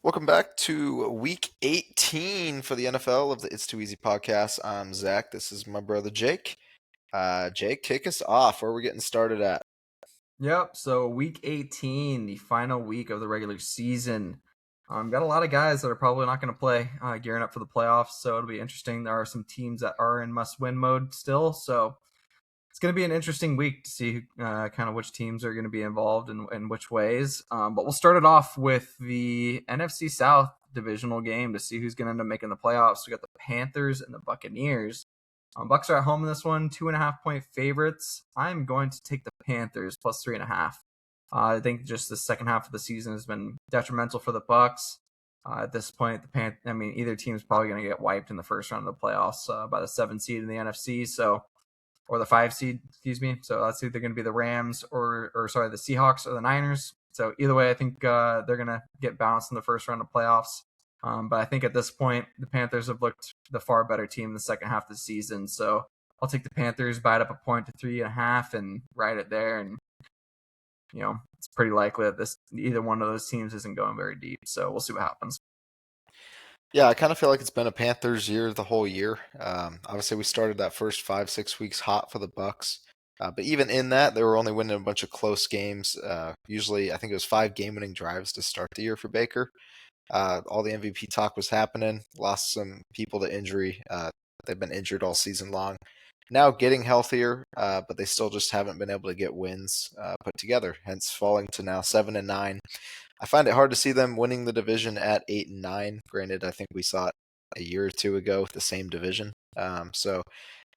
Welcome back to week 18 for the NFL of the It's Too Easy podcast. I'm Zach. This is my brother Jake. Jake, kick us off. Where are we getting started at? Yep. So week 18, the final week of the regular season. Got a lot of guys that are probably not going to play, gearing up for the playoffs. So it'll be interesting. There are some teams that are in must-win mode still. So it's going to be an interesting week to see kind of which teams are going to be involved in which ways. But we'll start it off with the NFC South divisional game to see who's going to end up making the playoffs. We got the Panthers and the Buccaneers. Bucks are at home in this one, 2.5-point favorites. I'm going to take the Panthers plus 3.5. I think just the second half of the season has been detrimental for the Bucks. At this point, either team is probably going to get wiped in the first round of the playoffs by the 7 seed in the NFC. Or the 5 seed, excuse me. So that's either going to be the Rams or the Seahawks or the Niners. So either way, I think they're going to get bounced in the first round of playoffs. But I think at this point, the Panthers have looked the far better team in the second half of the season. So I'll take the Panthers, buy it up a point to 3.5 and ride it there. And, it's pretty likely that either one of those teams isn't going very deep. So we'll see what happens. Yeah, I kind of feel like it's been a Panthers year the whole year. Obviously, we started that first 5, 6 weeks hot for the Bucks. But even in that, they were only winning a bunch of close games. Usually, I think it was 5 game-winning drives to start the year for Baker. All the MVP talk was happening. Lost some people to injury. They've been injured all season long. Now getting healthier, but they still just haven't been able to get wins put together. Hence, falling to now 7-9. I find it hard to see them winning the division at 8-9. Granted, I think we saw it a year or two ago with the same division. So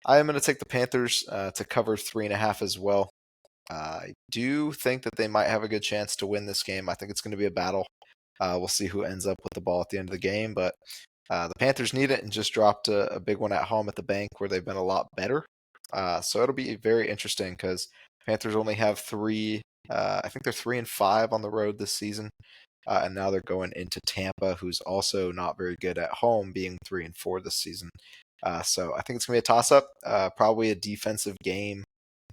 I am going to take the Panthers to cover 3.5 as well. I do think that they might have a good chance to win this game. I think it's going to be a battle. We'll see who ends up with the ball at the end of the game, but the Panthers need it and just dropped a big one at home at the bank where they've been a lot better. So it'll be very interesting because Panthers only have three. I think they're 3-5 on the road this season, and now they're going into Tampa, who's also not very good at home, being 3-4 this season. So I think it's gonna be a toss-up, probably a defensive game.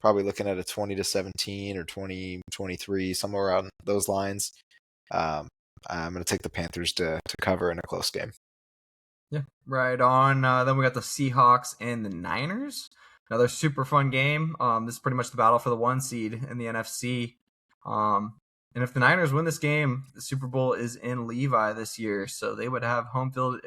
Probably looking at a 20-17 or 20-23, somewhere around those lines. I'm going to take the Panthers to cover in a close game. Yeah, right on. Then we got the Seahawks and the Niners. Another super fun game. This is pretty much the battle for the 1 seed in the NFC. And if the Niners win this game, the Super Bowl is in Levi this year, so they would have home field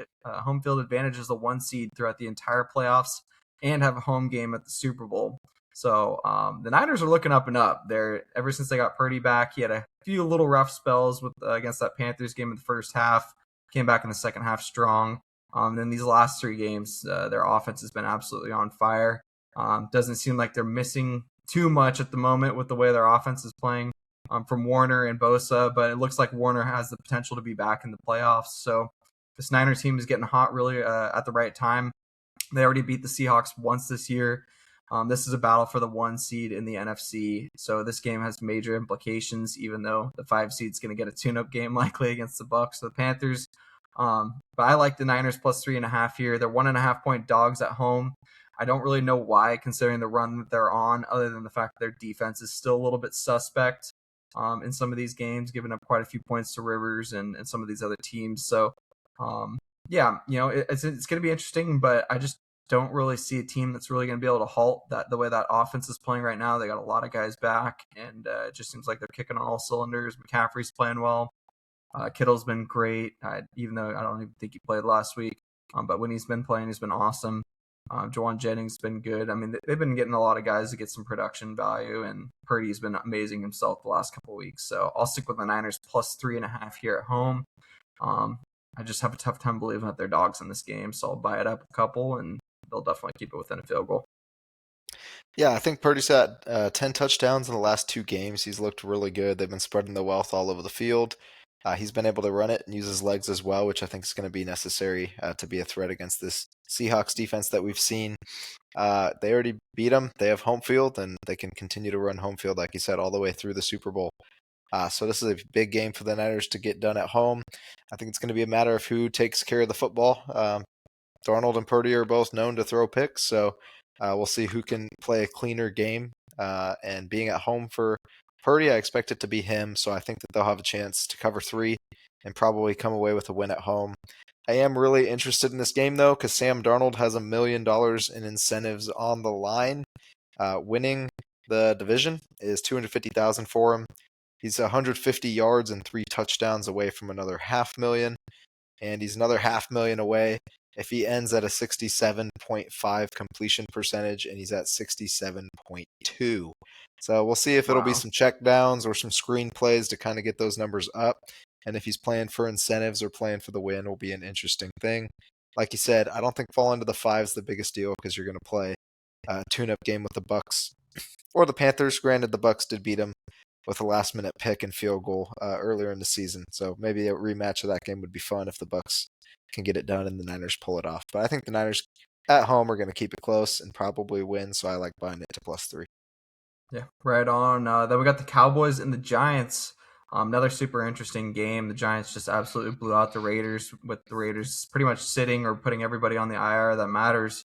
advantage as the 1 seed throughout the entire playoffs and have a home game at the Super Bowl. So the Niners are looking up and up. Ever since they got Purdy back, he had a few little rough spells against that Panthers game in the first half. Came back in the second half strong. Then these last 3 games, their offense has been absolutely on fire. Doesn't seem like they're missing too much at the moment with the way their offense is playing from Warner and Bosa, but it looks like Warner has the potential to be back in the playoffs. So this Niners team is getting hot really at the right time. They already beat the Seahawks once this year. This is a battle for the 1 seed in the NFC. So this game has major implications, even though the 5 seed is going to get a tune-up game likely against the Bucks or the Panthers. But I like the Niners plus 3.5 here. They're 1.5-point dogs at home. I don't really know why, considering the run that they're on, other than the fact that their defense is still a little bit suspect in some of these games, giving up quite a few points to Rivers and some of these other teams. So, it's going to be interesting, but I just don't really see a team that's really going to be able to halt the way that offense is playing right now. They got a lot of guys back, and it just seems like they're kicking on all cylinders. McCaffrey's playing well. Kittle's been great, even though I don't even think he played last week. But when he's been playing, he's been awesome. Jawan Jennings has been good. I mean, they've been getting a lot of guys to get some production value, and Purdy's been amazing himself the last couple of weeks. So I'll stick with the Niners plus 3.5 here at home. I just have a tough time believing that they're dogs in this game, so I'll buy it up a couple, and they'll definitely keep it within a field goal. Yeah, I think Purdy's had 10 touchdowns in the last 2 games. He's looked really good. They've been spreading the wealth all over the field. He's been able to run it and use his legs as well, which I think is going to be necessary to be a threat against this Seahawks defense that we've seen. They already beat them. They have home field, and they can continue to run home field, like you said, all the way through the Super Bowl. So this is a big game for the Niners to get done at home. I think it's going to be a matter of who takes care of the football. Darnold and Purdy are both known to throw picks, so we'll see who can play a cleaner game. And being at home for Purdy, I expect it to be him, so I think that they'll have a chance to cover 3. and probably come away with a win at home. I am really interested in this game, though, because Sam Darnold has $1 million in incentives on the line. Winning the division is $250,000 for him. He's 150 yards and 3 touchdowns away from another $500,000, and he's another $500,000 away if he ends at a 67.5 completion percentage, and he's at 67.2. So we'll see if it'll be Wow. some check downs or some screen plays to kind of get those numbers up. And if he's playing for incentives or playing for the win, will be an interesting thing. Like you said, I don't think falling to the 5 is the biggest deal because you're going to play a tune-up game with the Bucks or the Panthers. Granted, the Bucks did beat them with a last-minute pick and field goal earlier in the season, so maybe a rematch of that game would be fun if the Bucks can get it done and the Niners pull it off. But I think the Niners at home are going to keep it close and probably win, so I like buying it to +3. Yeah, right on. Then we got the Cowboys and the Giants. Another super interesting game. The Giants just absolutely blew out the Raiders, with the Raiders pretty much sitting or putting everybody on the IR that matters.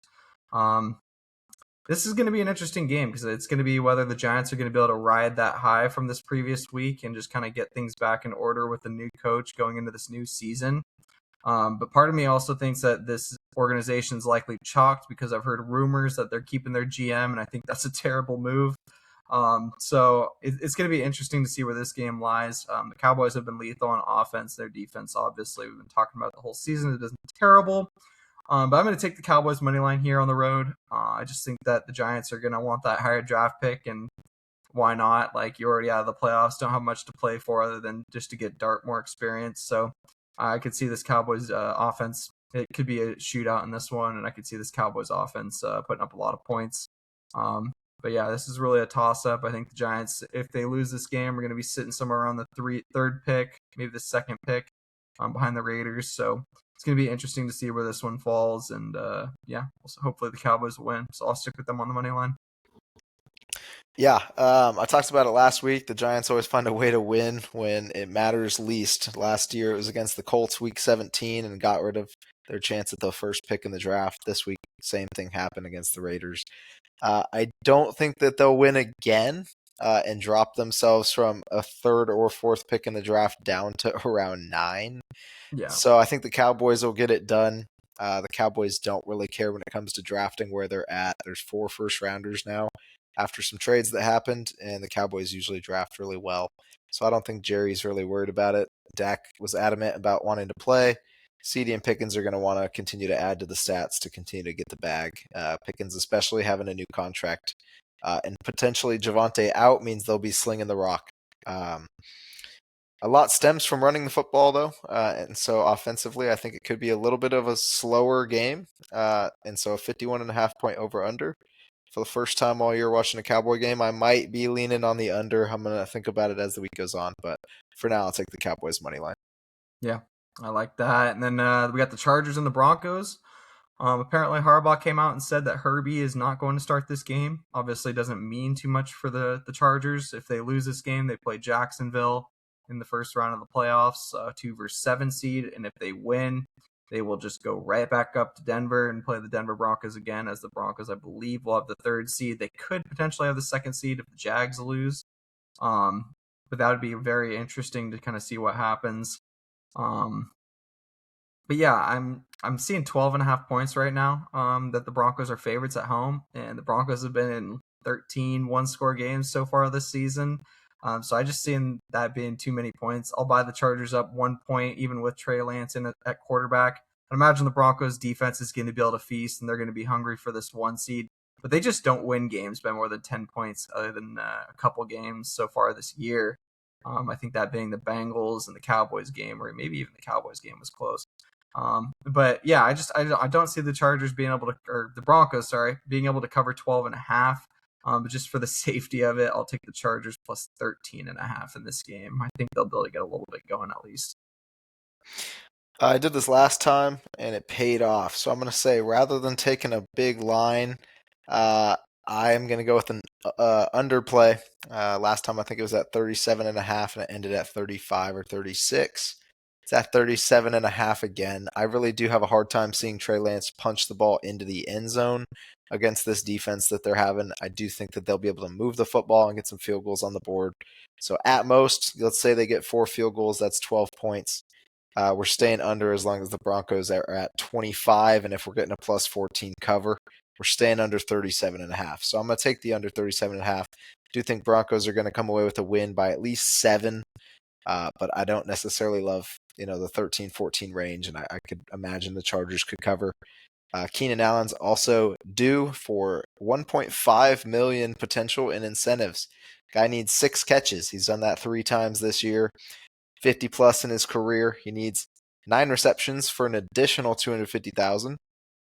This is going to be an interesting game because it's going to be whether the Giants are going to be able to ride that high from this previous week and just kind of get things back in order with the new coach going into this new season. But part of me also thinks that this organization is likely chalked because I've heard rumors that they're keeping their GM, and I think that's a terrible move. So it's going to be interesting to see where this game lies. The Cowboys have been lethal on offense. Their defense, obviously, we've been talking about the whole season. It isn't terrible. But I'm going to take the Cowboys money line here on the road. I just think that the Giants are going to want that higher draft pick, and why not? Like, you're already out of the playoffs, don't have much to play for other than just to get Dart more experience. So I could see this Cowboys offense. It could be a shootout in this one, and I could see this Cowboys offense putting up a lot of points. But yeah, this is really a toss-up. I think the Giants, if they lose this game, are going to be sitting somewhere around the third pick, maybe the second pick, behind the Raiders. So it's going to be interesting to see where this one falls. And yeah, hopefully the Cowboys will win. So I'll stick with them on the money line. Yeah, I talked about it last week. The Giants always find a way to win when it matters least. Last year it was against the Colts week 17 and got rid of their chance at the first pick in the draft. This week, same thing happened against the Raiders. I don't think that they'll win again and drop themselves from a third or fourth pick in the draft down to around 9. Yeah. So I think the Cowboys will get it done. The Cowboys don't really care when it comes to drafting where they're at. There's 4 first-rounders now after some trades that happened, and the Cowboys usually draft really well. So I don't think Jerry's really worried about it. Dak was adamant about wanting to play. CD and Pickens are going to want to continue to add to the stats to continue to get the bag. Pickens especially having a new contract. And potentially Javonte out means they'll be slinging the rock. A lot stems from running the football, though. And so offensively, I think it could be a little bit of a slower game. And so a 51.5 point over-under. For the first time all year watching a Cowboy game, I might be leaning on the under. I'm going to think about it as the week goes on. But for now, I'll take the Cowboys money line. Yeah, I like that. And then we got the Chargers and the Broncos. Apparently Harbaugh came out and said that Herbie is not going to start this game. Obviously doesn't mean too much for the Chargers. If they lose this game, they play Jacksonville in the first round of the playoffs, 2 versus 7 seed. And if they win, they will just go right back up to Denver and play the Denver Broncos again, as the Broncos, I believe, will have the 3rd seed. They could potentially have the 2nd seed if the Jags lose. But that would be very interesting to kind of see what happens. But yeah, I'm seeing 12.5 points right now, that the Broncos are favorites at home, and the Broncos have been in 13 one-score games so far this season. So I just seen that being too many points. I'll buy the Chargers up 1 point, even with Trey Lance in at quarterback. I imagine the Broncos defense is going to be able to feast, and they're going to be hungry for this 1 seed. But they just don't win games by more than 10 points other than a couple games so far this year. I think that being the Bengals and the Cowboys game, or maybe even the Cowboys game was close. But yeah, I don't see the Chargers being able to, or the Broncos, sorry, being able to cover 12.5. But just for the safety of it, I'll take the Chargers plus 13.5 in this game. I think they'll be able to get a little bit going at least. I did this last time, and it paid off. So I'm going to say, rather than taking a big line, I'm going to go with an underplay. Last time I think it was at 37.5, and it ended at 35 or 36. It's at 37.5 again. I really do have a hard time seeing Trey Lance punch the ball into the end zone against this defense that they're having. I do think that they'll be able to move the football and get some field goals on the board. So at most, let's say they get 4 field goals. That's 12 points. We're staying under as long as the Broncos are at 25, and if we're getting a plus 14 cover, we're staying under 37.5. So I'm going to take the under 37.5. I do think Broncos are going to come away with a win by at least 7, but I don't necessarily love the 13-14 range, and I could imagine the Chargers could cover. Keenan Allen's also due for 1.5 million potential in incentives. Guy needs 6 catches. He's done that 3 times this year. 50 plus in his career. He needs 9 receptions for an additional 250,000.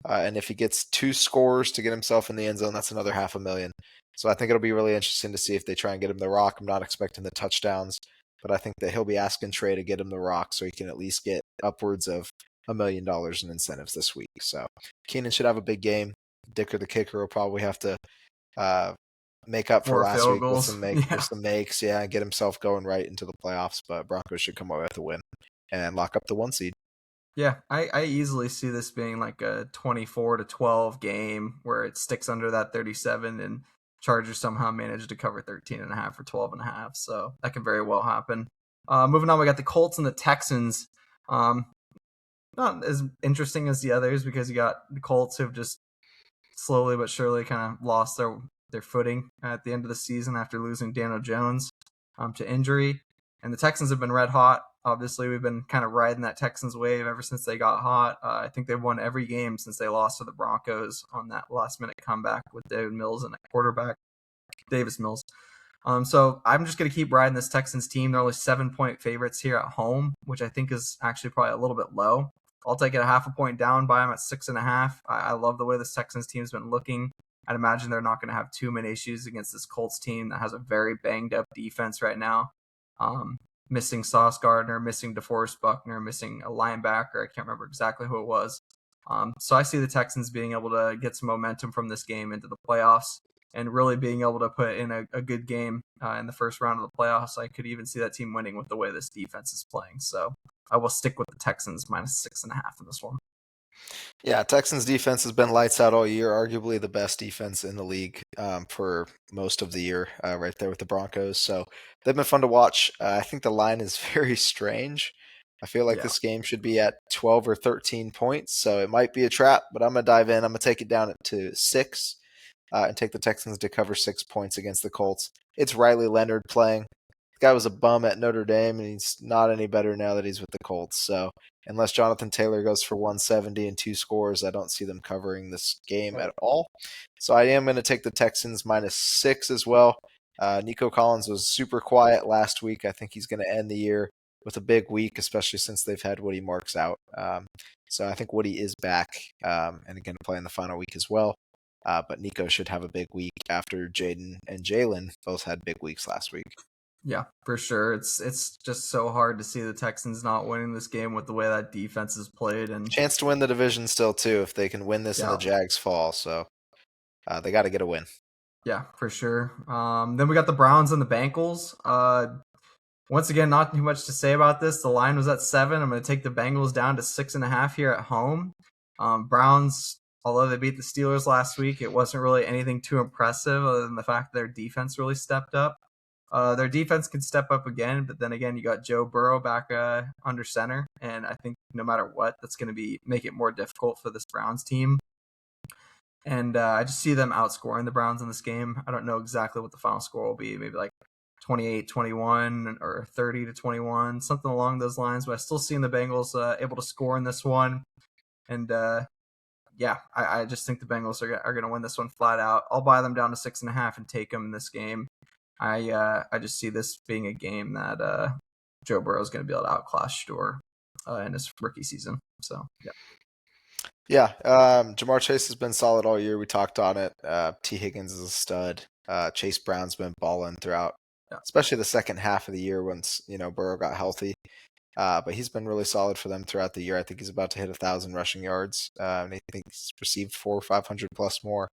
And if he gets 2 scores to get himself in the end zone, that's another 500,000. So I think it'll be really interesting to see if they try and get him the rock. I'm not expecting the touchdowns, but I think that he'll be asking Trey to get him the rock so he can at least get upwards of $1 million in incentives this week. So Keenan should have a big game. Dicker the kicker will probably have to make up for 4 last field week with goals. some makes, and get himself going right into the playoffs. But Broncos should come away with a win and lock up the 1 seed. Yeah, I easily see this being like a 24-12 game where it sticks under that 37 and Chargers somehow manage to cover 13.5 or 12.5. So that could very well happen. Moving on, we got the Colts and the Texans. Not as interesting as the others because you got the Colts who've just slowly but surely kind of lost their footing at the end of the season after losing Daniel Jones to injury. And the Texans have been red hot. Obviously, we've been kind of riding that Texans wave ever since they got hot. I think they've won every game since they lost to the Broncos on that last-minute comeback with David Mills and that quarterback, Davis Mills. So I'm just going to keep riding this Texans team. They're only 7-point favorites here at home, which I think is actually probably a little bit low. I'll take it a 0.5 point down by them at 6.5. I love the way this Texans team's been looking. I'd imagine they're not going to have too many issues against this Colts team that has a very banged-up defense right now. Missing Sauce Gardner, missing DeForest Buckner, missing a linebacker. I can't remember exactly who it was. So I see the Texans being able to get some momentum from this game into the playoffs and really being able to put in a good game in the first round of the playoffs. I could even see that team winning with the way this defense is playing. So I will stick with the Texans minus 6.5 in this one. Yeah, Texans defense has been lights out all year, arguably the best defense in the league for most of the year, right there with the Broncos. So they've been fun to watch. I think the line is very strange. I feel like this game should be at 12 or 13 points, so it might be a trap, but I'm going to dive in. I'm going to take it down to 6 and take the Texans to cover 6 points against the Colts. It's Riley Leonard playing. The guy was a bum at Notre Dame, and he's not any better now that he's with the Colts. So unless Jonathan Taylor goes for 170 and 2 scores, I don't see them covering this game at all. So I am going to take the Texans minus 6 as well. Nico Collins was super quiet last week. I think he's going to end the year with a big week, especially since they've had Woody Marks out. So I think Woody is back and again play in the final week as well. But Nico should have a big week after Jaden and Jalen both had big weeks last week. Yeah, for sure. It's just so hard to see the Texans not winning this game with the way that defense is played. And chance to win the division still too if they can win this and the Jags fall. So they got to get a win. Yeah, for sure. Then we got the Browns and the Bengals. Once again, not too much to say about this. The line was at 7. I'm going to take the Bengals down to 6.5 here at home. Browns, although they beat the Steelers last week, it wasn't really anything too impressive other than the fact that their defense really stepped up. Their defense can step up again, but then again, you got Joe Burrow back under center, and I think no matter what, that's going to make it more difficult for this Browns team. And I just see them outscoring the Browns in this game. I don't know exactly what the final score will be, maybe like 28-21 or 30-21, something along those lines. But I still see the Bengals able to score in this one, and I just think the Bengals are going to win this one flat out. I'll buy them down to 6.5 and take them in this game. I just see this being a game that Joe Burrow is going to be able to outclass Shador in his rookie season. So, yeah. Yeah, Jamar Chase has been solid all year. We talked on it. T. Higgins is a stud. Chase Brown's been balling throughout, especially the second half of the year once Burrow got healthy. But he's been really solid for them throughout the year. I think he's about to hit 1,000 rushing yards, and I think he's received 400 or 500 plus more.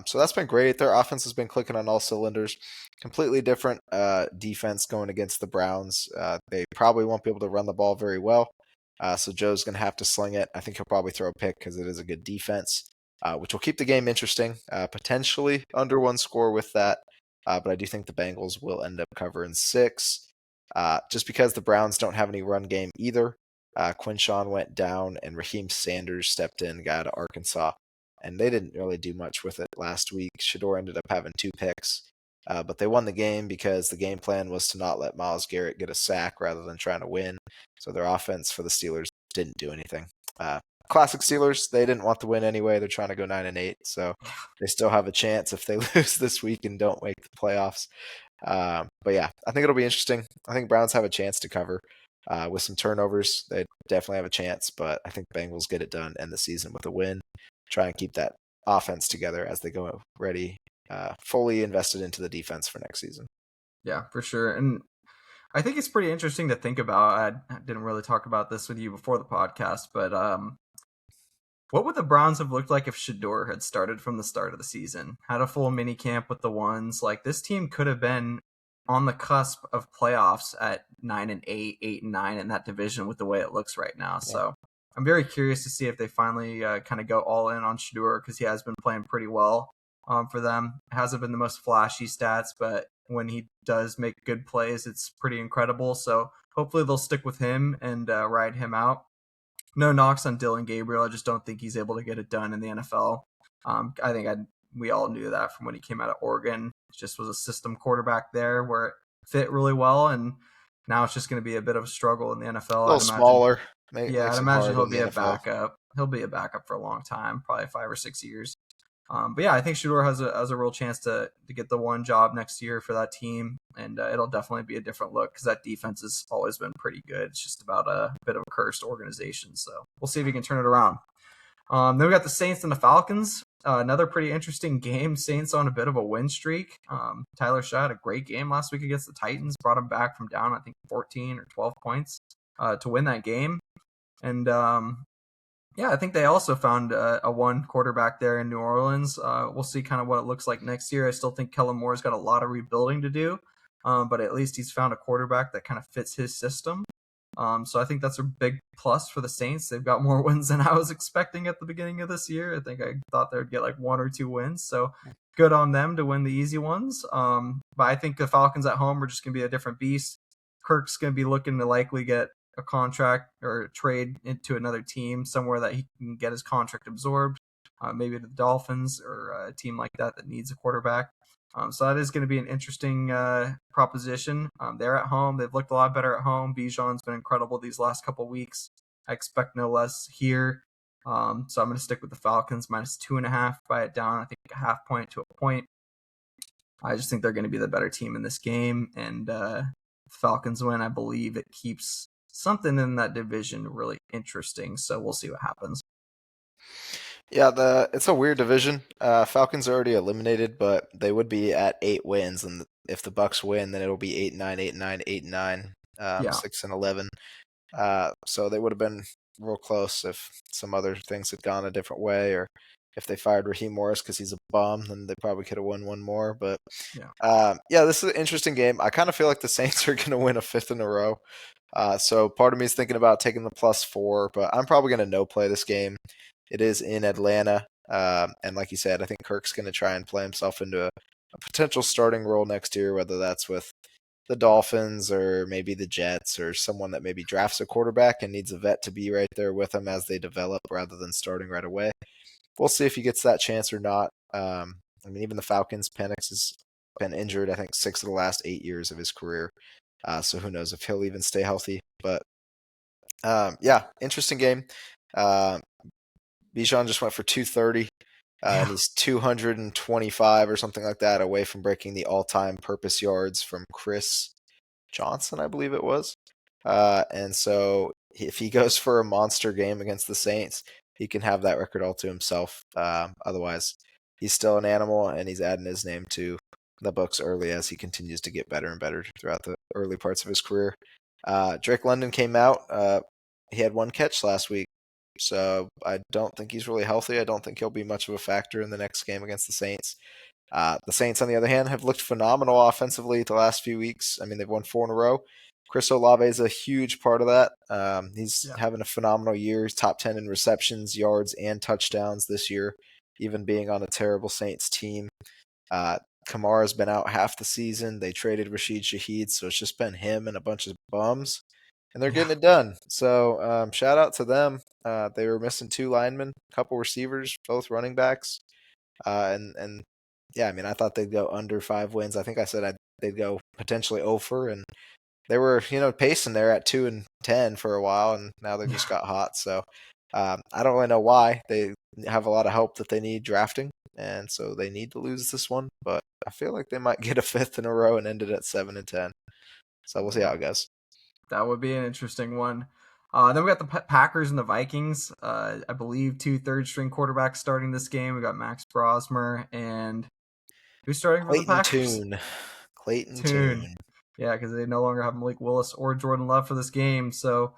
So that's been great. Their offense has been clicking on all cylinders. Completely different defense going against the Browns. They probably won't be able to run the ball very well. So Joe's going to have to sling it. I think he'll probably throw a pick because it is a good defense, which will keep the game interesting. Potentially under 1 score with that. But I do think the Bengals will end up covering 6. Just because the Browns don't have any run game either. Quinshawn went down, and Raheem Sanders stepped in, guy out of Arkansas. And they didn't really do much with it last week. Shador ended up having 2 picks. But they won the game because the game plan was to not let Myles Garrett get a sack rather than trying to win. So their offense for the Steelers didn't do anything. Classic Steelers, they didn't want to win anyway. They're trying to go 9-8, so they still have a chance if they lose this week and don't make the playoffs. But yeah, I think it'll be interesting. I think Browns have a chance to cover. With some turnovers, they definitely have a chance, but I think Bengals get it done, end the season with a win. Try and keep that offense together as they go ready, fully invested into the defense for next season. Yeah, for sure. And I think it's pretty interesting to think about. I didn't really talk about this with you before the podcast, but what would the Browns have looked like if Shador had started from the start of the season? Had a full mini camp with the ones. Like, this team could have been on the cusp of playoffs at 9-8, 8-9 in that division with the way it looks right now. Yeah. So I'm very curious to see if they finally kind of go all in on Shador, because he has been playing pretty well for them. It hasn't been the most flashy stats, but when he does make good plays, it's pretty incredible. So hopefully they'll stick with him and ride him out. No knocks on Dylan Gabriel. I just don't think he's able to get it done in the NFL. I think we all knew that from when he came out of Oregon. It just was a system quarterback there where it fit really well, and now it's just going to be a bit of a struggle in the NFL. A little smaller. I'd imagine he'll be a backup. He'll be a backup for a long time, probably 5 or 6 years. But yeah, I think Shador has a real chance to get the one job next year for that team, and it'll definitely be a different look because that defense has always been pretty good. It's just about a bit of a cursed organization, so we'll see if he can turn it around. Then we got the Saints and the Falcons. Another pretty interesting game. Saints on a bit of a win streak. Tyler Shaw had a great game last week against the Titans, brought him back from down, I think, 14 or 12 points to win that game. And yeah, I think they also found a one quarterback there in New Orleans. We'll see kind of what it looks like next year. I still think Kellen Moore's got a lot of rebuilding to do, but at least he's found a quarterback that kind of fits his system. So I think that's a big plus for the Saints. They've got more wins than I was expecting at the beginning of this year. I think I thought they would get like 1 or 2 wins. So good on them to win the easy ones. But I think the Falcons at home are just going to be a different beast. Kirk's going to be looking to likely get a contract or trade into another team somewhere that he can get his contract absorbed, maybe the Dolphins or a team like that needs a quarterback. So that is going to be an interesting proposition. They're at home. They've looked a lot better at home. Bijan's been incredible these last couple weeks. I expect no less here. So I'm going to stick with the Falcons -2.5, buy it down, I think, a half point to a point. I just think they're going to be the better team in this game. And Falcons win, I believe it keeps something in that division really interesting. So we'll see what happens. Yeah, it's a weird division. Falcons are already eliminated, but they would be at 8 wins, and if the Bucks win, then it'll be 8-9, 8-9, 8-9, 6-11. So they would have been real close if some other things had gone a different way, or if they fired Raheem Morris because he's a bum, then they probably could have won one more. But this is an interesting game. I kind of feel like the Saints are going to win a 5th in a row. So part of me is thinking about taking the +4, but I'm probably going to no play this game. It is in Atlanta, and like you said, I think Kirk's going to try and play himself into a potential starting role next year, whether that's with the Dolphins or maybe the Jets or someone that maybe drafts a quarterback and needs a vet to be right there with him as they develop rather than starting right away. We'll see if he gets that chance or not. I mean, even the Falcons, Penix has been injured, I think, 6 of the last 8 years of his career. So who knows if he'll even stay healthy. But interesting game. Bijan just went for 230, and he's 225 or something like that away from breaking the all-time purpose yards from Chris Johnson, I believe it was. And so if he goes for a monster game against the Saints, he can have that record all to himself. Otherwise, he's still an animal, and he's adding his name to the books early as he continues to get better and better throughout the early parts of his career. Drake London came out. He had 1 catch last week. So I don't think he's really healthy. I don't think he'll be much of a factor in the next game against the Saints. The Saints, on the other hand, have looked phenomenal offensively the last few weeks. I mean, they've won 4 in a row. Chris Olave is a huge part of that. He's having a phenomenal year. He's top 10 in receptions, yards, and touchdowns this year, even being on a terrible Saints team. Kamara's been out half the season. They traded Rashid Shaheed, so it's just been him and a bunch of bums. and they're Yeah. getting it done. So shout out to them. They were missing two linemen, a couple receivers, both running backs, and yeah, I mean, I thought they'd go under 5 wins. I think I said they'd go potentially over, and they were pacing there at 2-10 for a while, and now they just Yeah. got hot. So I don't really know why. They have a lot of help that they need drafting, and so they need to lose this one. But I feel like they might get a fifth in a row and end it at 7-10. So we'll see how Yeah. it goes. That would be an interesting one. Then we got the Packers and the Vikings. I believe two third-string quarterbacks starting this game. We got Max Brosmer and who's starting for the Clayton Packers? Tune. Clayton Tune. Tune. Yeah, because they no longer have Malik Willis or Jordan Love for this game. So,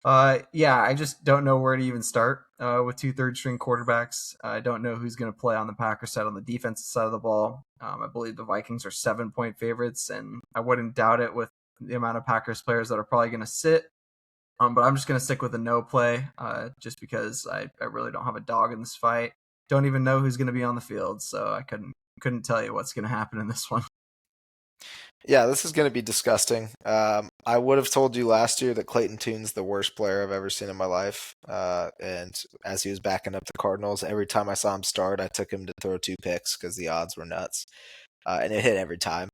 yeah, I just don't know where to even start with two third-string quarterbacks. I don't know who's going to play on the Packers side on the defensive side of the ball. I believe the Vikings are 7-point favorites, and I wouldn't doubt it with the amount of Packers players that are probably going to sit. But I'm just going to stick with a no play just because I really don't have a dog in this fight. Don't even know who's going to be on the field, so I couldn't tell you what's going to happen in this one. Yeah, this is going to be disgusting. I would have told you last year that Clayton Tune's the worst player I've ever seen in my life. And as he was backing up the Cardinals, every time I saw him start, I took him to throw 2 picks because the odds were nuts. And it hit every time.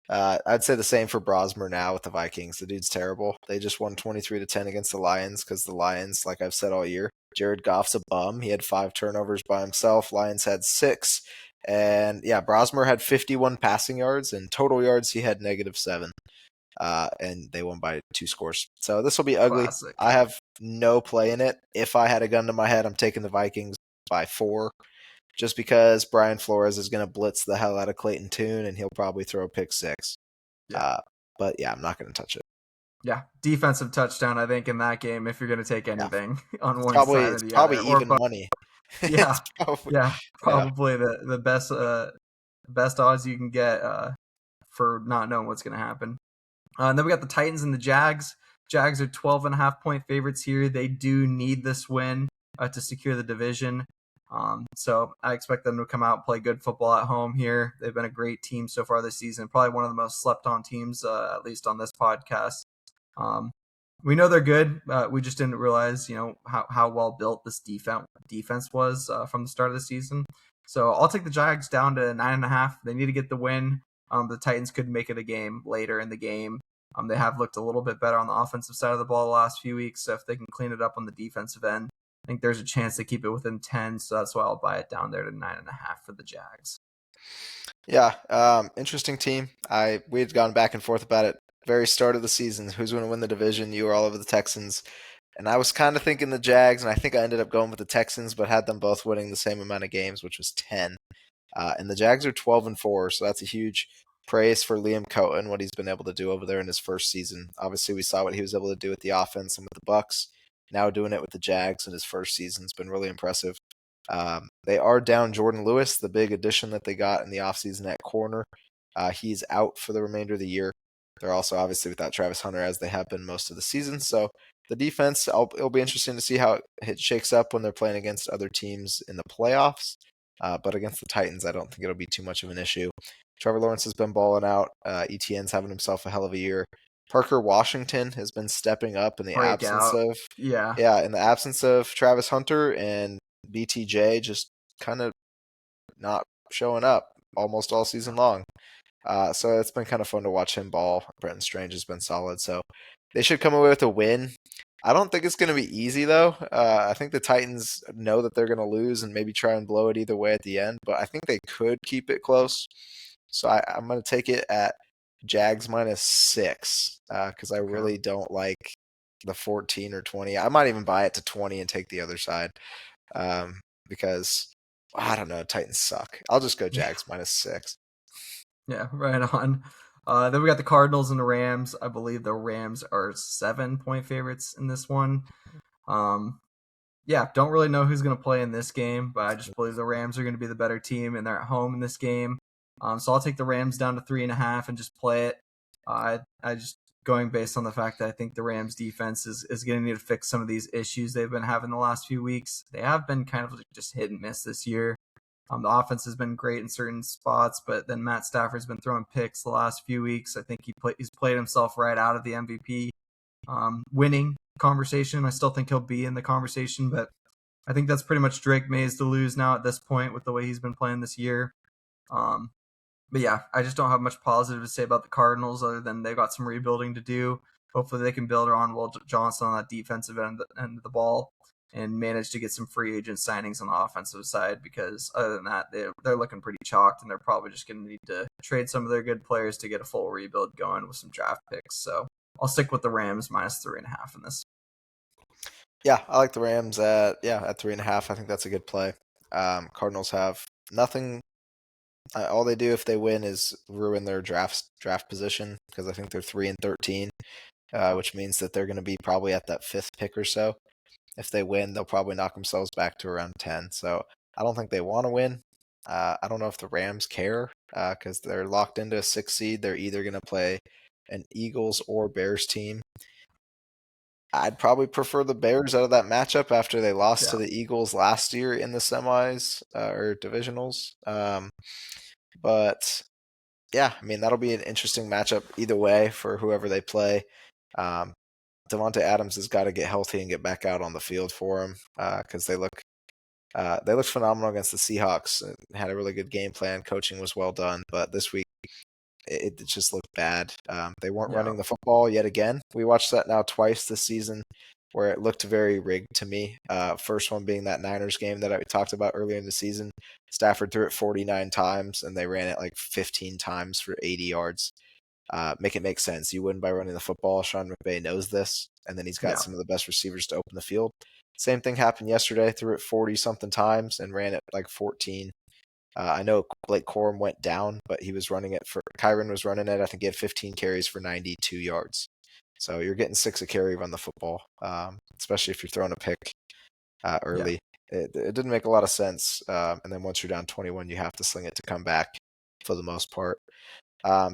I'd say the same for Brosmer now with the Vikings. The dude's terrible. They just won 23-10 against the Lions because the Lions, like I've said all year, Jared Goff's a bum. He had 5 turnovers by himself. Lions had 6. And yeah, Brosmer had 51 passing yards, and total yards he had -7. And they won by 2 scores. So this will be ugly. Classic. I have no play in it. If I had a gun to my head, I'm taking the Vikings by 4, just because Brian Flores is going to blitz the hell out of Clayton Tune, and he'll probably throw a pick 6. Yeah. Uh, but yeah, I'm not going to touch it. Yeah. Defensive touchdown, I think, in that game, if you're going to take Yeah, anything on one side or it's the probably other. Or even both. money. Yeah. It's probably Yeah. yeah. Probably the best odds you can get for not knowing what's going to happen. And then we got the Titans and the Jags. Jags are 12.5-point favorites here. They do need this win to secure the division. So I expect them to come out and play good football at home here. They've been a great team so far this season. Probably one of the most slept on teams, at least on this podcast. We know they're good. We just didn't realize, how well built this defense was from the start of the season. So I'll take the Jags down to 9.5. They need to get the win. The Titans could make it a game later in the game. They have looked a little bit better on the offensive side of the ball the last few weeks. So if they can clean it up on the defensive end, I think there's a chance to keep it within 10. So that's why I'll buy it down there to 9.5 for the Jags. Yeah, interesting team. We had gone back and forth about it very start of the season. Who's going to win the division? You were all over the Texans, and I was kind of thinking the Jags, and I think I ended up going with the Texans, but had them both winning the same amount of games, which was 10. And the Jags are 12-4, so that's a huge praise for Liam Cohen, what he's been able to do over there in his first season. Obviously, we saw what he was able to do with the offense and with the Bucks. Now doing it with the Jags in his first season has been really impressive. They are down Jordan Lewis, the big addition that they got in the offseason at corner. He's out for the remainder of the year. They're also obviously without Travis Hunter, as they have been most of the season. So the defense, it'll be interesting to see how it shakes up when they're playing against other teams in the playoffs. But against the Titans, I don't think it'll be too much of an issue. Trevor Lawrence has been balling out. ETN's having himself a hell of a year. Parker Washington has been stepping up in the absence Breakout. of Yeah. in the absence of Travis Hunter, and BTJ just kind of not showing up almost all season long. So it's been kind of fun to watch him ball. Brenton Strange has been solid, so they should come away with a win. I don't think it's going to be easy, though. I think the Titans know that they're going to lose and maybe try and blow it either way at the end, but I think they could keep it close. So I'm going to take it at Jags -6 because I really don't like the 14 or 20. I might even buy it to 20 and take the other side because I don't know. Titans suck. I'll just go Jags -6. Yeah, right on. Then we got the Cardinals and the Rams. I believe the Rams are 7-point favorites in this one. Yeah, don't really know who's going to play in this game, but I just believe the Rams are going to be the better team, and they're at home in this game. So I'll take the Rams down to 3.5 and just play it. I just going based on the fact that I think the Rams defense is going to need to fix some of these issues they've been having the last few weeks. They have been kind of just hit and miss this year. The offense has been great in certain spots, but then Matt Stafford's been throwing picks the last few weeks. I think he's played himself right out of the MVP winning conversation. I still think he'll be in the conversation, but I think that's pretty much Drake Mays to lose now at this point with the way he's been playing this year. But yeah, I just don't have much positive to say about the Cardinals other than they've got some rebuilding to do. Hopefully they can build around Will Johnson on that defensive end of the ball and manage to get some free agent signings on the offensive side, because other than that, they're looking pretty chalked, and they're probably just going to need to trade some of their good players to get a full rebuild going with some draft picks. So I'll stick with the Rams -3.5 in this. Yeah, I like the Rams at 3.5. I think that's a good play. Cardinals have nothing. All they do if they win is ruin their draft position, because I think they're 3-13, which means that they're going to be probably at that 5th pick or so. If they win, they'll probably knock themselves back to around 10. So I don't think they want to win. I don't know if the Rams care, because they're locked into a 6 seed. They're either going to play an Eagles or Bears team. I'd probably prefer the Bears out of that matchup after they lost to the Eagles last year in the semis or divisionals. But yeah, I mean, that'll be an interesting matchup either way for whoever they play. Devontae Adams has got to get healthy and get back out on the field for him, because they looked phenomenal against the Seahawks. Had a really good game plan. Coaching was well done, but this week it just looked bad. They weren't running the football yet again. We watched that now twice this season, where it looked very rigged to me. First one being that Niners game that I talked about earlier in the season. Stafford threw it 49 times, and they ran it like 15 times for 80 yards. Make it make sense. You win by running the football. Sean McVay knows this, and then he's got some of the best receivers to open the field. Same thing happened yesterday. Threw it 40-something times and ran it like 14. I know Blake Corum went down, but he was running it for Kyron was running it. I think he had 15 carries for 92 yards. So you're getting 6 a carry run the football, especially if you're throwing a pick early. It didn't make a lot of sense. And then once you're down 21, you have to sling it to come back for the most part.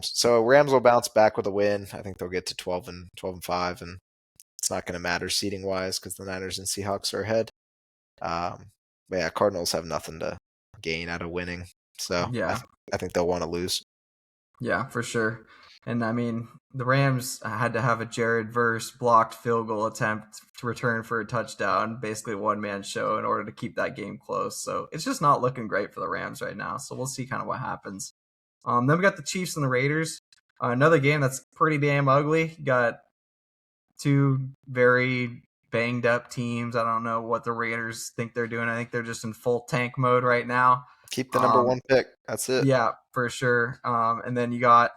So Rams will bounce back with a win. I think they'll get to 12-5, and it's not going to matter seeding wise because the Niners and Seahawks are ahead. But yeah, Cardinals have nothing to gain out of winning, so I think they'll want to lose. Yeah, for sure. And I mean, the Rams had to have a Jared Verse blocked field goal attempt to return for a touchdown, basically one-man show in order to keep that game close. So it's just not looking great for the Rams right now. So we'll see kind of what happens. Then we got the Chiefs and the Raiders. Another game that's pretty damn ugly. You got two very banged up teams. I don't know what the Raiders think they're doing. I think they're just in full tank mode right now. Keep the number 1 pick. That's it. Yeah, for sure. And then you got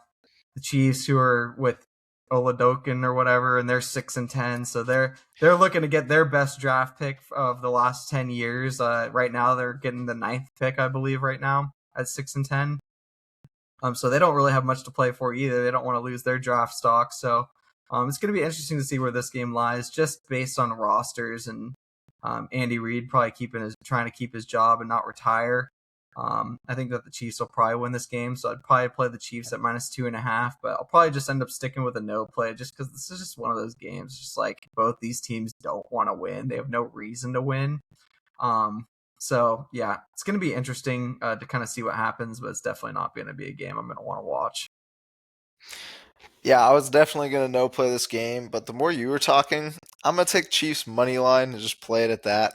the Chiefs, who are with Oladokin or whatever, and they're 6-10. So they're looking to get their best draft pick of the last 10 years. Right now, they're getting the 9th pick, I believe, right now at 6-10. So they don't really have much to play for either. They don't want to lose their draft stock. So it's going to be interesting to see where this game lies, just based on rosters and Andy Reid probably trying to keep his job and not retire. I think that the Chiefs will probably win this game, so I'd probably play the Chiefs at -2.5, but I'll probably just end up sticking with a no play just because this is just one of those games. Just like both these teams don't want to win. They have no reason to win. So yeah, it's going to be interesting to kind of see what happens, but it's definitely not going to be a game I'm going to want to watch. Yeah, I was definitely going to no play this game, but the more you were talking, I'm going to take Chiefs money line and just play it at that.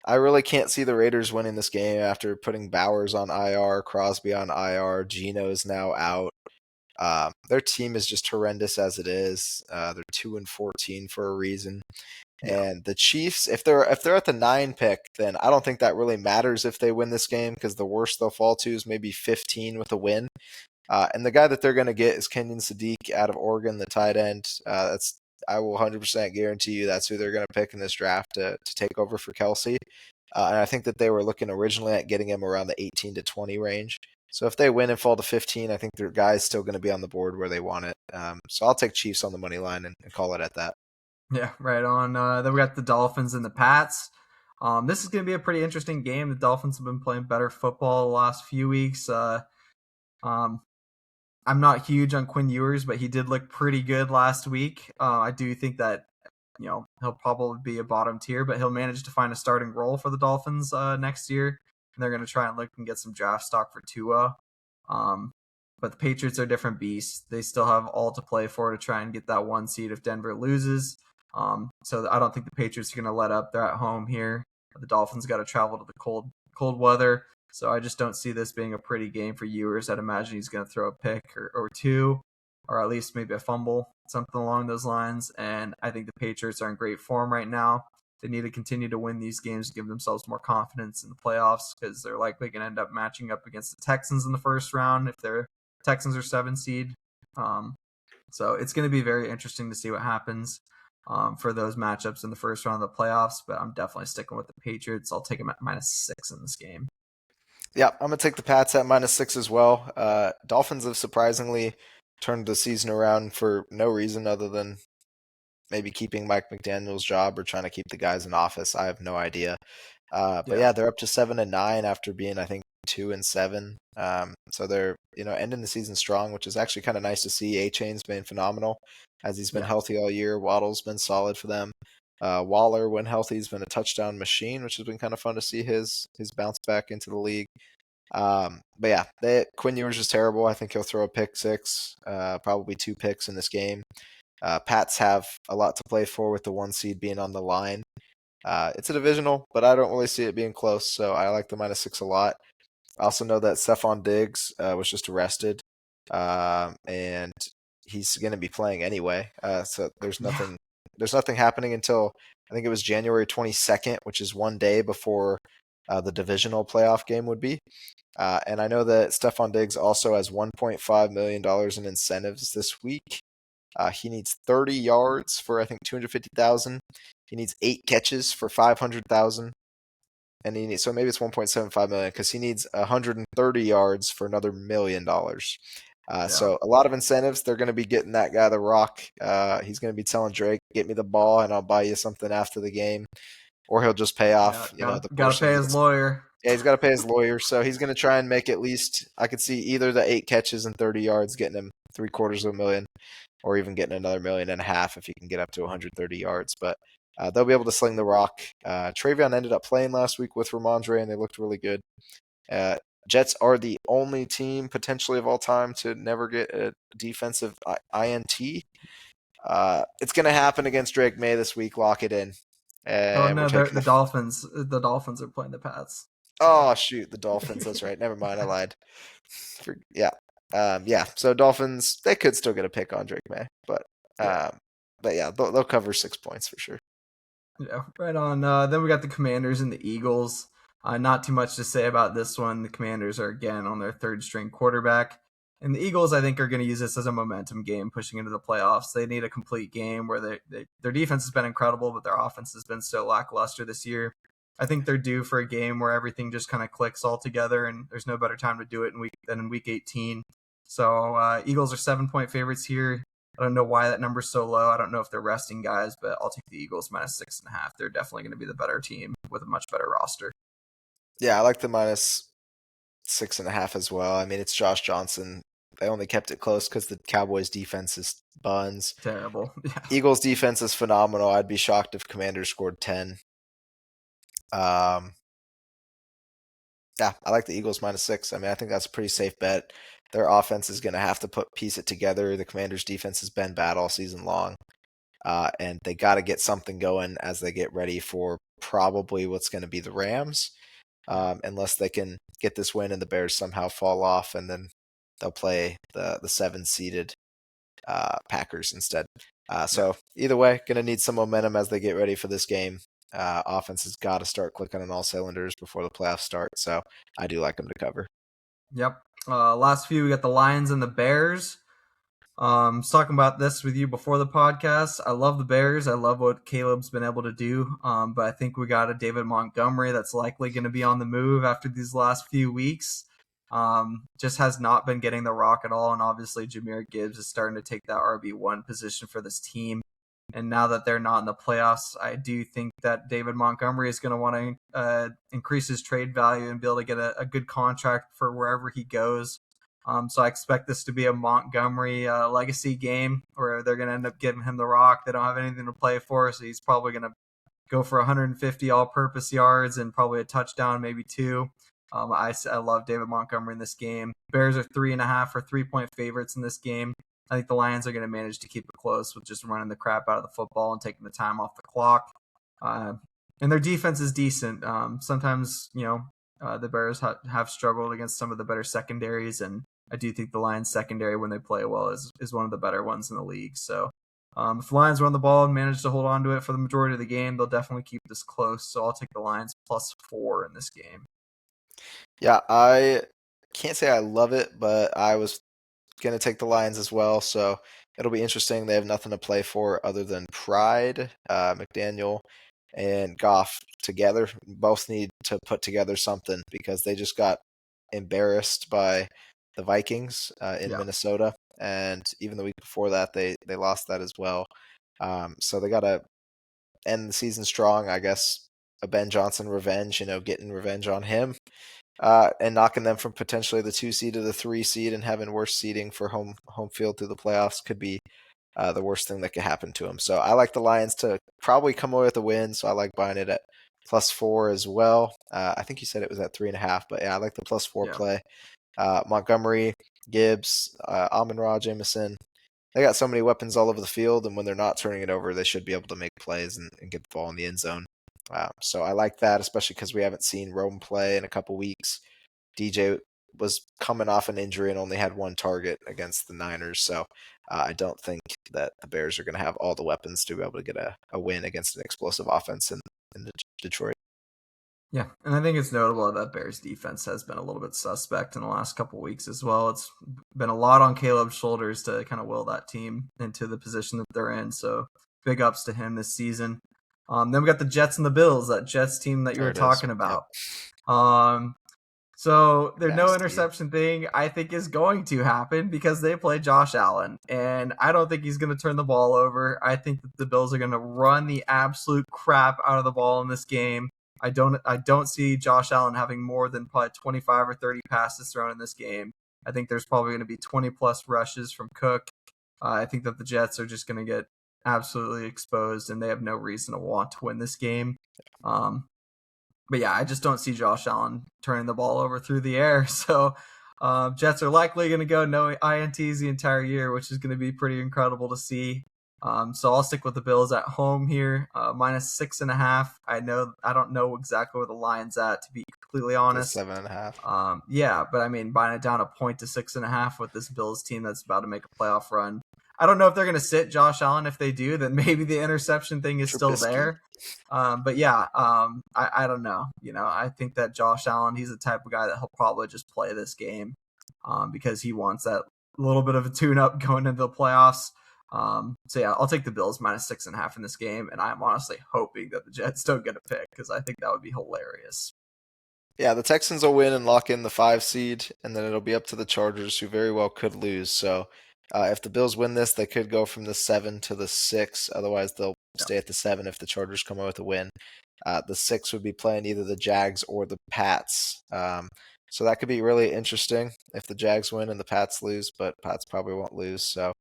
I really can't see the Raiders winning this game after putting Bowers on IR, Crosby on IR, Geno's now out. Their team is just horrendous as it is. They're 2-14 for a reason. And the Chiefs, if they're at the 9 pick, then I don't think that really matters if they win this game, because the worst they'll fall to is maybe 15 with a win. And the guy that they're going to get is Kenyon Sadiq out of Oregon, the tight end. I will 100% guarantee you that's who they're going to pick in this draft to take over for Kelsey. And I think that they were looking originally at getting him around the 18 to 20 range. So if they win and fall to 15, I think their guy's still going to be on the board where they want it. So I'll take Chiefs on the money line and call it at that. Yeah, right on. Then we got the Dolphins and the Pats. This is going to be a pretty interesting game. The Dolphins have been playing better football the last few weeks. I'm not huge on Quinn Ewers, but he did look pretty good last week. I do think that he'll probably be a bottom tier, but he'll manage to find a starting role for the Dolphins next year. And they're going to try and look and get some draft stock for Tua. But the Patriots are different beasts. They still have all to play for to try and get that 1 seed if Denver loses. So I don't think the Patriots are going to let up. They're at home here. The Dolphins got to travel to the cold weather. So I just don't see this being a pretty game for Ewers. I'd imagine he's going to throw a pick or two, or at least maybe a fumble, something along those lines. And I think the Patriots are in great form right now. They need to continue to win these games to give themselves more confidence in the playoffs, because they're likely going to end up matching up against the Texans in the first round if their Texans are 7 seed. So it's going to be very interesting to see what happens for those matchups in the first round of the playoffs. But I'm definitely sticking with the Patriots. I'll take them at -6 in this game. Yeah, I'm gonna take the Pats at -6 as well. Dolphins have surprisingly turned the season around for no reason other than maybe keeping Mike McDaniel's job or trying to keep the guys in office. I have no idea. But Yeah. yeah, they're up to 7-9 after being, I think, 2-7. So they're ending the season strong, which is actually kind of nice to see. A-Chain's been phenomenal as he's been Yeah. healthy all year. Waddle's been solid for them. Waller, when healthy, has been a touchdown machine, which has been kind of fun to see his bounce back into the league. But yeah, Quinn Ewers is terrible. I think he'll throw a pick six, probably 2 picks in this game. Pats have a lot to play for with the 1 seed being on the line. It's a divisional, but I don't really see it being close, so I like the -6 a lot. I also know that Stephon Diggs was just arrested, and he's going to be playing anyway. So there's Yeah. nothing happening until I think it was January 22nd, which is 1 day before the divisional playoff game would be. And I know that Stephon Diggs also has $1.5 million in incentives this week. He needs 30 yards for I think 250,000. He needs 8 catches for 500,000, and so maybe it's 1.75 million because he needs 130 yards for another $1 million. Yeah. So a lot of incentives. They're going to be getting that guy the rock. He's going to be telling Drake, "Get me the ball, and I'll buy you something after the game," or he'll just pay Yeah. off, the Gotta portion pay he his gets. lawyer. Yeah, he's got to pay his lawyer, so he's going to try and make at least. I could see either the 8 catches and 30 yards getting him $750,000, or even getting another 1.5 million if he can get up to 130 yards. But they'll be able to sling the rock. Travion ended up playing last week with Ramondre, and they looked really good. Jets are the only team potentially of all time to never get a defensive INT. It's going to happen against Drake May this week. Lock it in. Oh We're no, taking the Dolphins. The Dolphins are playing the Pats. So Oh shoot, the Dolphins. That's right. Never mind, I lied. Yeah, yeah. So Dolphins, they could still get a pick on Drake May, yeah. um, but yeah, they'll cover 6 points for sure. Yeah, right on. Then we got the Commanders and the Eagles. Not too much to say about this one. The Commanders are again on their third string quarterback. And the Eagles, I think, are going to use this as a momentum game pushing into the playoffs. They need a complete game where their defense has been incredible, but their offense has been so lackluster this year. I think they're due for a game where everything just kind of clicks all together, and there's no better time to do it than in week 18. So Eagles are 7-point favorites here. I don't know why that number's so low. I don't know if they're resting guys, but I'll take the Eagles -6.5. They're definitely going to be the better team with a much better roster. Yeah, I like the -6.5 as well. I mean, it's Josh Johnson. They only kept it close because the Cowboys defense is buns. Terrible. Yeah. Eagles defense is phenomenal. I'd be shocked if Commanders scored 10. Yeah, I like the Eagles -6. I mean, I think that's a pretty safe bet. Their offense is going to have to piece it together. The Commanders' defense has been bad all season long, and they got to get something going as they get ready for probably what's going to be the Rams, unless they can get this win and the Bears somehow fall off, and then they'll play the 7-seeded Packers instead. So either way, going to need some momentum as they get ready for this game. Offense has got to start clicking on all cylinders before the playoffs start. So I do like them to cover. Yep. Last few, we got the Lions and the Bears. I was talking about this with you before the podcast. I love the Bears. I love what Caleb's been able to do. But I think we got a David Montgomery that's likely going to be on the move after these last few weeks. Just has not been getting the rock at all. And obviously, Jahmyr Gibbs is starting to take that RB1 position for this team. And now that they're not in the playoffs, I do think that David Montgomery is going to want to increase his trade value and be able to get a good contract for wherever he goes. So I expect this to be a Montgomery legacy game where they're going to end up giving him the rock. They don't have anything to play for, so he's probably going to go for 150 all-purpose yards and probably a touchdown, maybe 2. I love David Montgomery in this game. Bears are 3.5 or 3-point favorites in this game. I think the Lions are going to manage to keep it close with just running the crap out of the football and taking the time off the clock. And their defense is decent. Sometimes, the Bears have struggled against some of the better secondaries, and I do think the Lions secondary, when they play well, is one of the better ones in the league. So if the Lions run the ball and manage to hold on to it for the majority of the game, they'll definitely keep this close. So I'll take the Lions +4 in this game. Yeah, I can't say I love it, but I was going to take the Lions as well. So it'll be interesting. They have nothing to play for other than pride. McDaniel and Goff together both need to put together something because they just got embarrassed by the Vikings in Minnesota. And even the week before that, they lost that as well. So they got to end the season strong, I guess. A Ben Johnson revenge, getting revenge on him. And knocking them from potentially the 2 seed to the 3 seed and having worse seeding for home field through the playoffs could be the worst thing that could happen to them. So I like the Lions to probably come away with a win. So I like buying it at +4 as well. I think you said it was at 3.5, but yeah, I like the +4 play. Montgomery, Gibbs, Amon-Ra, Jameson. They got so many weapons all over the field, and when they're not turning it over, they should be able to make plays and get the ball in the end zone. So I like that, especially because we haven't seen Rome play in a couple weeks. DJ was coming off an injury and only had one target against the Niners, so I don't think that the Bears are going to have all the weapons to be able to get a win against an explosive offense in Detroit. Yeah, and I think it's notable that Bears defense has been a little bit suspect in the last couple weeks as well. It's been a lot on Caleb's shoulders to kind of will that team into the position that they're in. So big ups to him this season. Then we got the Jets and the Bills, that Jets team that you were talking about. Yep. So their no interception thing, I think, is going to happen because they play Josh Allen, and I don't think he's going to turn the ball over. I think that the Bills are going to run the absolute crap out of the ball in this game. I don't see Josh Allen having more than probably 25 or 30 passes thrown in this game. I think there's probably going to be 20 plus rushes from Cook. I think that the Jets are just going to get absolutely exposed, and they have no reason to want to win this game. But yeah, I just don't see Josh Allen turning the ball over through the air. So Jets are likely going to go no INTs the entire year, which is going to be pretty incredible to see. So I'll stick with the Bills at home here, -6.5. I don't know exactly where the line's at, to be completely honest. 7.5. Yeah, but I mean, buying it down a point to 6.5 with this Bills team that's about to make a playoff run. I don't know if they're going to sit Josh Allen. If they do, then maybe the interception thing is still there. But yeah, I don't know. I think that Josh Allen, he's the type of guy that he'll probably just play this game because he wants that little bit of a tune-up going into the playoffs. So yeah, I'll take the Bills -6.5 in this game, and I'm honestly hoping that the Jets don't get a pick because I think that would be hilarious. Yeah, the Texans will win and lock in the 5 seed, and then it'll be up to the Chargers, who very well could lose. So if the Bills win this, they could go from the 7 to the 6. Otherwise, they'll stay at the 7 if the Chargers come out with a win. The 6 would be playing either the Jags or the Pats. So that could be really interesting if the Jags win and the Pats lose, but Pats probably won't lose. So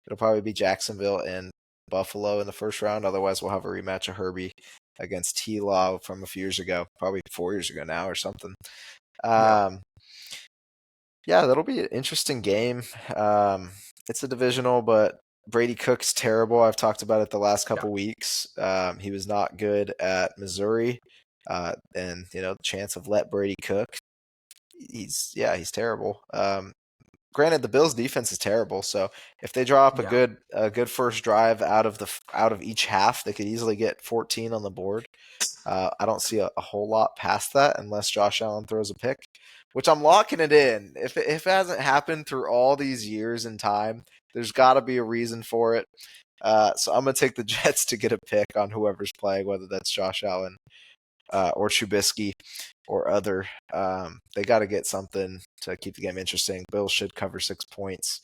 it'll probably be Jacksonville and Buffalo in the first round. Otherwise, we'll have a rematch of Herbie against T-Law from a few years ago, probably 4 years ago now or something. Yeah, that'll be an interesting game. It's a divisional, but Brady Cook's terrible. I've talked about it the last couple weeks. He was not good at Missouri, and the chance of let Brady cook. He's terrible. Granted, the Bills' defense is terrible, so if they draw up a good first drive out of each half, they could easily get 14 on the board. I don't see a whole lot past that unless Josh Allen throws a pick, which I'm locking it in. If it hasn't happened through all these years in time, there's got to be a reason for it. So I'm going to take the Jets to get a pick on whoever's playing, whether that's Josh Allen or Trubisky or other. They got to get something to keep the game interesting. Bills should cover 6 points.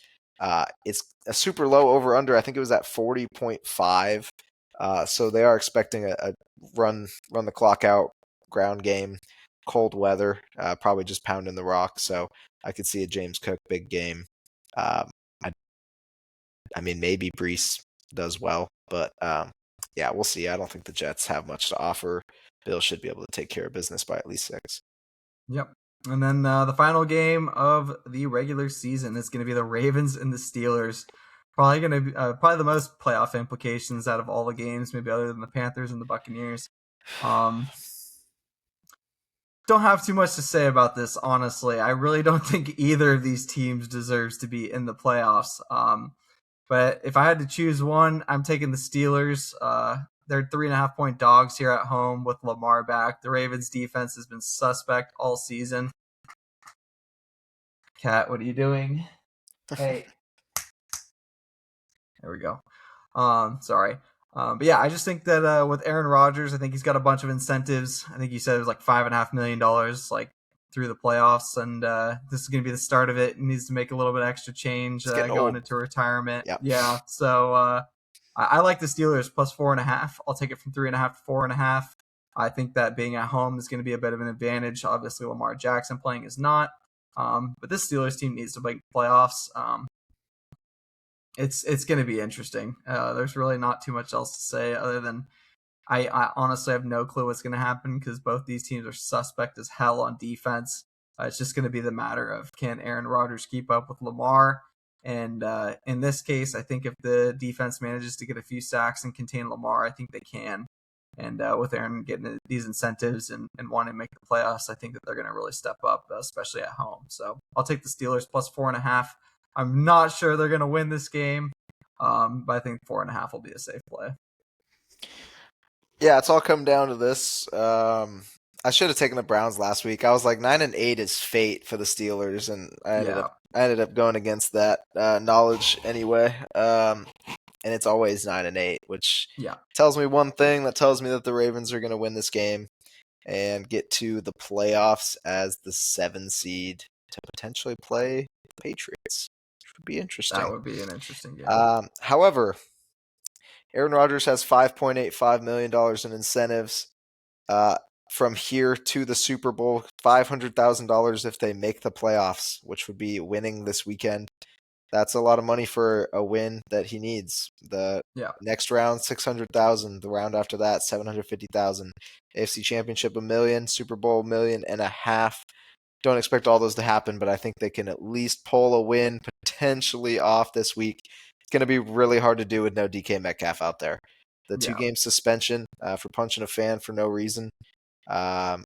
It's a super low over-under. I think it was at 40.5. So they are expecting a run the clock out ground game, cold weather, probably just pounding the rock. So I could see a James Cook big game. I mean, maybe Brees does well, but yeah, we'll see. I don't think the Jets have much to offer. Bills should be able to take care of business by at least 6. Yep. And then the final game of the regular season is going to be the Ravens and the Steelers. Probably going to be probably the most playoff implications out of all the games, maybe other than the Panthers and the Buccaneers. Don't have too much to say about this, honestly. I really don't think either of these teams deserves to be in the playoffs. But if I had to choose one, I'm taking the Steelers. They're 3.5-point dogs here at home with Lamar back. The Ravens defense has been suspect all season. Cat, what are you doing? Hey. There we go. Sorry. But yeah, I just think that with Aaron Rodgers, I think he's got a bunch of incentives. I think you said it was like $5.5 million like through the playoffs, and this is going to be the start of it. He needs to make a little bit extra change going into retirement. Yep. Yeah. So I like the Steelers plus 4.5. I'll take it from 3.5 to 4.5. I think that being at home is going to be a bit of an advantage. Obviously, Lamar Jackson playing is not. But this Steelers team needs to make playoffs. It's going to be interesting. There's really not too much else to say other than I honestly have no clue what's going to happen because both these teams are suspect as hell on defense. It's just going to be the matter of can Aaron Rodgers keep up with Lamar? And in this case, I think if the defense manages to get a few sacks and contain Lamar, I think they can. And with Aaron getting these incentives and wanting to make the playoffs, I think that they're going to really step up, especially at home. So I'll take the Steelers plus 4.5. I'm not sure they're going to win this game, but I think 4.5 will be a safe play. Yeah, it's all come down to this. I should have taken the Browns last week. I was like 9-8 is fate for the Steelers, and I ended up going against that knowledge anyway. And it's always 9-8, which tells me one thing. That tells me that the Ravens are going to win this game and get to the playoffs as the 7 seed to potentially play the Patriots. Would be interesting. That would be an interesting game. However, Aaron Rodgers has $5.85 million in incentives from here to the Super Bowl, $500,000 if they make the playoffs, which would be winning this weekend. That's a lot of money for a win that he needs. The next round, $600,000. The round after that, $750,000. AFC Championship, $1 million. Super Bowl, $1.5 million. Don't expect all those to happen, but I think they can at least pull a win potentially off this week. It's going to be really hard to do with no DK Metcalf out there. The 2-game suspension for punching a fan for no reason. Cost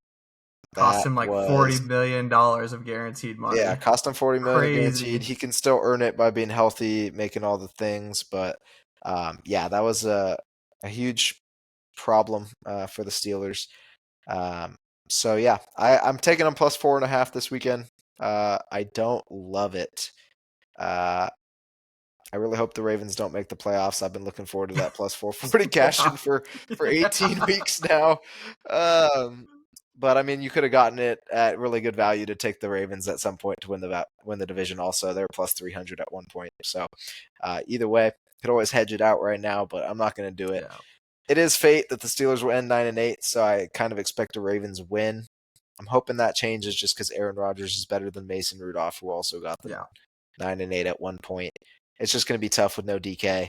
him like $40 million of guaranteed money. Yeah, cost him $40 million guaranteed. He can still earn it by being healthy, making all the things. But that was a huge problem for the Steelers. So yeah, I'm taking them plus 4.5 this weekend. I don't love it. I really hope the Ravens don't make the playoffs. I've been looking forward to that plus 440 cash in for 18 weeks now. But I mean, you could have gotten it at really good value to take the Ravens at some point to win the division. Also, they're plus 300 at one point. So either way, could always hedge it out right now, but I'm not going to do it. Yeah. It is fate that the Steelers will end 9-8, so I kind of expect a Ravens win. I'm hoping that changes just because Aaron Rodgers is better than Mason Rudolph, who also got them 9-8 at one point. It's just going to be tough with no DK.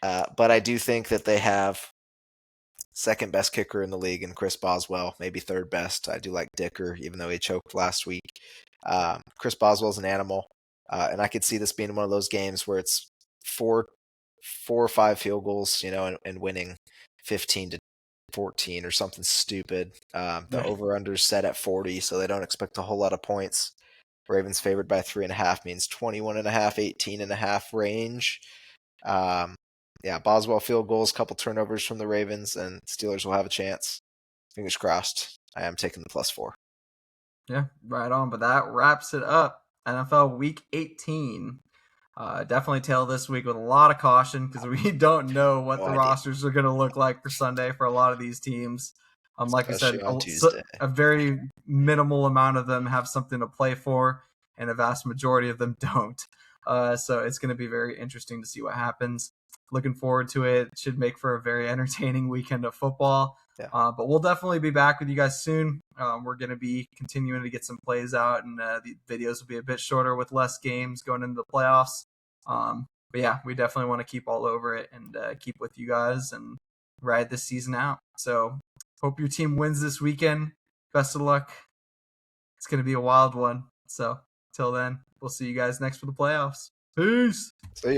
But I do think that they have second best kicker in the league in Chris Boswell, maybe third best. I do like Dicker, even though he choked last week. Chris Boswell's an animal, and I could see this being one of those games where it's four or five field goals, and winning 15-14 or something stupid. The over-under's set at 40, so they don't expect a whole lot of points. Ravens favored by 3.5 means 21.5, 18.5 range. Boswell field goals, couple turnovers from the Ravens, and Steelers will have a chance. Fingers crossed. I am taking the plus 4. Yeah, right on. But that wraps it up. NFL Week 18. Definitely tail this week with a lot of caution because we don't know what the rosters are going to look like for Sunday for a lot of these teams. Like I said, a very minimal amount of them have something to play for, and a vast majority of them don't. So it's going to be very interesting to see what happens. Looking forward to it. Should make for a very entertaining weekend of football. Yeah. But we'll definitely be back with you guys soon. We're going to be continuing to get some plays out, and the videos will be a bit shorter with less games going into the playoffs. But yeah, we definitely want to keep all over it and keep with you guys and ride this season out. So hope your team wins this weekend. Best of luck. It's going to be a wild one. So till then, we'll see you guys next for the playoffs. Peace. See you.